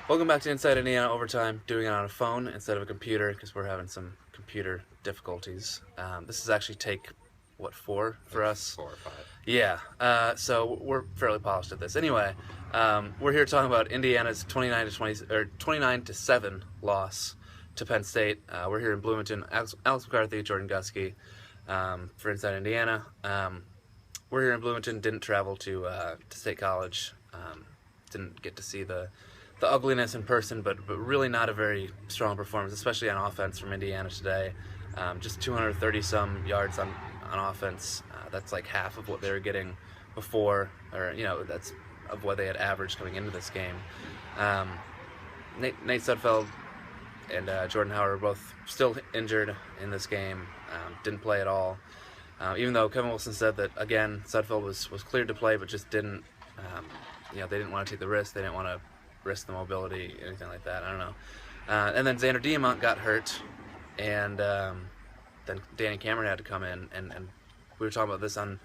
Welcome back to Inside Indiana Overtime, doing it on a phone instead of a computer because we're having some computer difficulties. This is actually take, what, four for Like us? 4 or 5. Yeah, so we're fairly polished at this. Anyway, we're here talking about Indiana's 29 to 20 or 29 to 7 loss to Penn State. We're here in Bloomington. Alex McCarthy, Jordan Gusky, for Inside Indiana. We're here in Bloomington. Didn't travel to State College. Didn't get to see the ugliness in person, but really not a very strong performance, especially on offense from Indiana today. Just 230 some yards on offense. That's like half of what they were getting before, or that's of what they had averaged coming into this game. Um, Nate Sudfeld and Jordan Howard were both still injured in this game. Didn't play at all. Even though Kevin Wilson said that again, Sudfeld was cleared to play, but just didn't. They didn't want to take the risk. They didn't want to risk the mobility, anything like that. I don't know. And then Xander Diamont got hurt, and then Danny Cameron had to come in, and we were talking about this on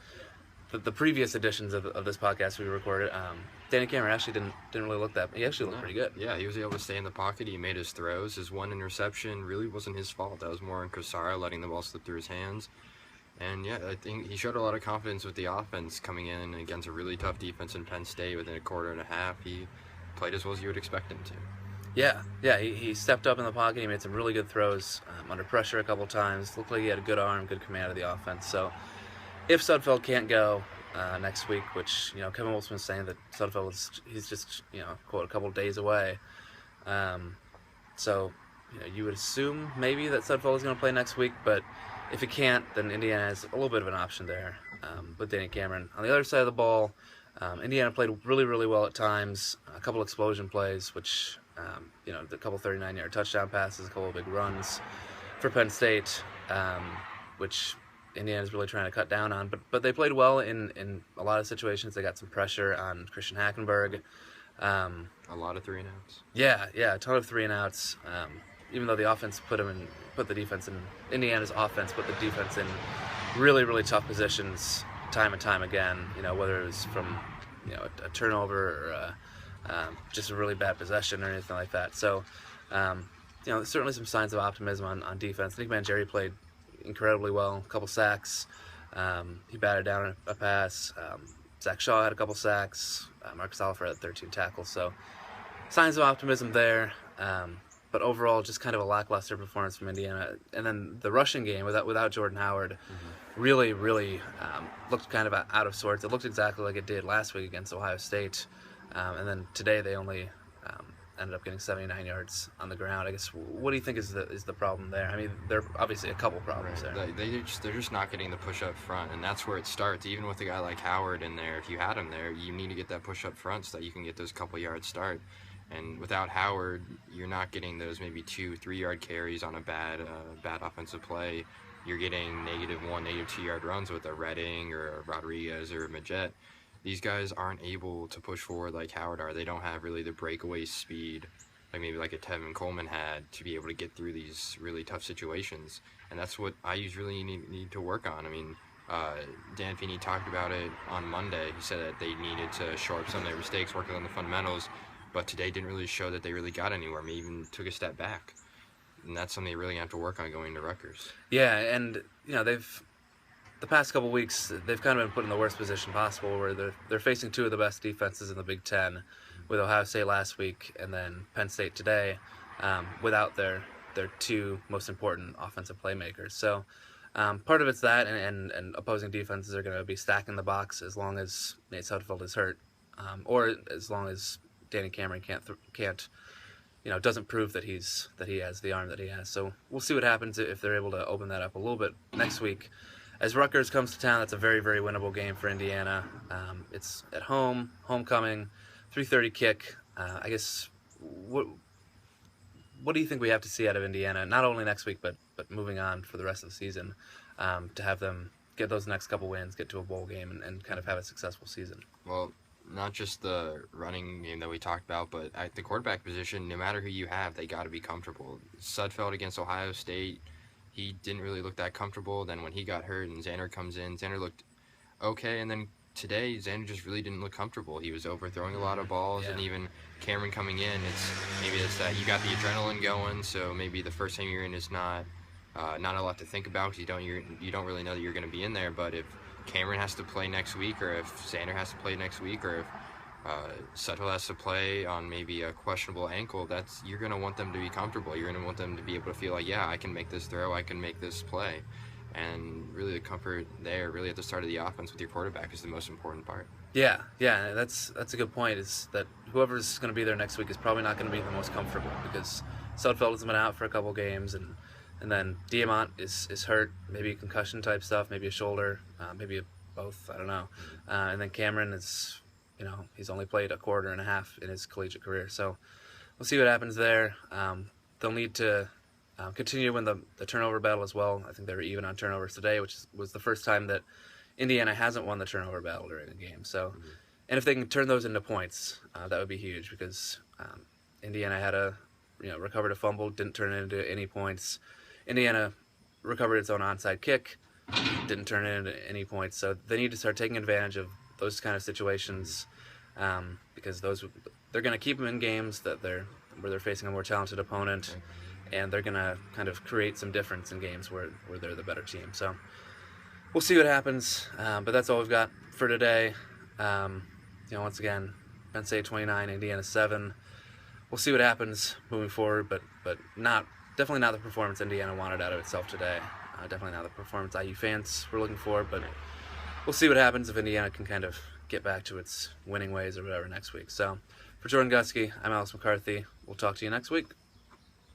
the previous editions of this podcast we recorded. Danny Cameron actually didn't really look that. He actually looked pretty good. Yeah, he was able to stay in the pocket. He made his throws. His one interception really wasn't his fault. That was more on Kosara letting the ball slip through his hands. And yeah, I think he showed a lot of confidence with the offense coming in against a really tough defense in Penn State. Within a quarter and a half, he played as well as you would expect him to. Yeah, he stepped up in the pocket. He made some really good throws under pressure a couple times. Looked like he had a good arm, good command of the offense. So if Sudfeld can't go next week, which Kevin Wilson was saying that Sudfeld he's just quote a couple of days away. So you would assume maybe that Sudfeld is going to play next week, but if he can't, then Indiana has a little bit of an option there with Danny Cameron. On the other side of the ball, Indiana played really, really well at times. A couple explosion plays, which, a couple 39-yard touchdown passes, a couple of big runs for Penn State, which Indiana's really trying to cut down on. But they played well in a lot of situations. They got some pressure on Christian Hackenberg. A lot of 3-and-outs. Yeah, a ton of 3-and-outs. Even though the offense put the defense in, Indiana's offense put the defense in really, really tough positions time and time again. Whether it was from a turnover or just a really bad possession or anything like that. So certainly some signs of optimism on defense. Nick Mangieri played incredibly well. A couple sacks. He batted down a pass. Zach Shaw had a couple sacks. Marcus Oliver had 13 tackles. So signs of optimism there. But overall, just kind of a lackluster performance from Indiana. And then the rushing game without Jordan Howard really, really looked kind of out of sorts. It looked exactly like it did last week against Ohio State. And then today they only ended up getting 79 yards on the ground. I guess, what do you think is the problem there? I mean, there are obviously a couple problems there. They're just not getting the push up front, and that's where it starts. Even with a guy like Howard in there, if you had him there, you need to get that push up front so that you can get those couple yards start. And without Howard, you're not getting those maybe 2-3 yard carries on a bad offensive play. You're getting -1, -2 yard runs with a Redding or a Rodriguez or a Majet. These guys aren't able to push forward like Howard are. They don't have really the breakaway speed like maybe like a Tevin Coleman had to be able to get through these really tough situations. And that's what IU's really need to work on. I mean, Dan Feeney talked about it on Monday. He said that they needed to shore up some of their mistakes, working on the fundamentals. But today didn't really show that they really got anywhere. Maybe even took a step back, and that's something they really have to work on going to Rutgers. Yeah, and the past couple weeks they've kind of been put in the worst position possible, where they're facing two of the best defenses in the Big Ten, with Ohio State last week and then Penn State today, without their two most important offensive playmakers. So part of it's that, and opposing defenses are going to be stacking the box as long as Nate Sudfeld is hurt, or as long as Danny Cameron can't doesn't prove that he has the arm that he has. So we'll see what happens if they're able to open that up a little bit next week. As Rutgers comes to town, that's a very, very winnable game for Indiana. It's at home, homecoming, 3:30 kick. I guess what do you think we have to see out of Indiana, not only next week but moving on for the rest of the season, to have them get those next couple wins, get to a bowl game, and kind of have a successful season? Well, not just the running game that we talked about, but at the quarterback position, no matter who you have, they got to be comfortable. Sudfeld against Ohio State, he didn't really look that comfortable. Then when he got hurt and Xander comes in, Xander looked okay, and then today Xander just really didn't look comfortable. He was overthrowing a lot of balls, Yeah. and even Cameron coming in, it's that you got the adrenaline going, so maybe the first time you're in is not a lot to think about because you don't really know that you're going to be in there. But if Cameron has to play next week, or if Xander has to play next week, or if Suttle has to play on maybe a questionable ankle, you're going to want them to be comfortable. You're going to want them to be able to feel like, yeah, I can make this throw, I can make this play. And really the comfort there, really at the start of the offense with your quarterback is the most important part. Yeah, that's a good point, is that whoever's going to be there next week is probably not going to be the most comfortable because Sudfeld has been out for a couple games, and then Diamant is hurt, maybe concussion type stuff, maybe a shoulder, maybe both, I don't know. And then Cameron is, he's only played a quarter and a half in his collegiate career, so we'll see what happens there. They'll need to continue to win the turnover battle as well. I think they were even on turnovers today, which was the first time that Indiana hasn't won the turnover battle during a game. So, and if they can turn those into points, that would be huge because Indiana had recovered a fumble, didn't turn it into any points. Indiana recovered its own onside kick, didn't turn it into any points. So they need to start taking advantage of those kind of situations because they're going to keep them in games where they're facing a more talented opponent, and they're going to kind of create some difference in games where they're the better team. So we'll see what happens, but that's all we've got for today. Once again, Penn State 29, Indiana 7. We'll see what happens moving forward, but definitely not the performance Indiana wanted out of itself today. Definitely not the performance IU fans were looking for, but we'll see what happens if Indiana can kind of get back to its winning ways or whatever next week. So for Jordan Gusky, I'm Alex McCarthy. We'll talk to you next week.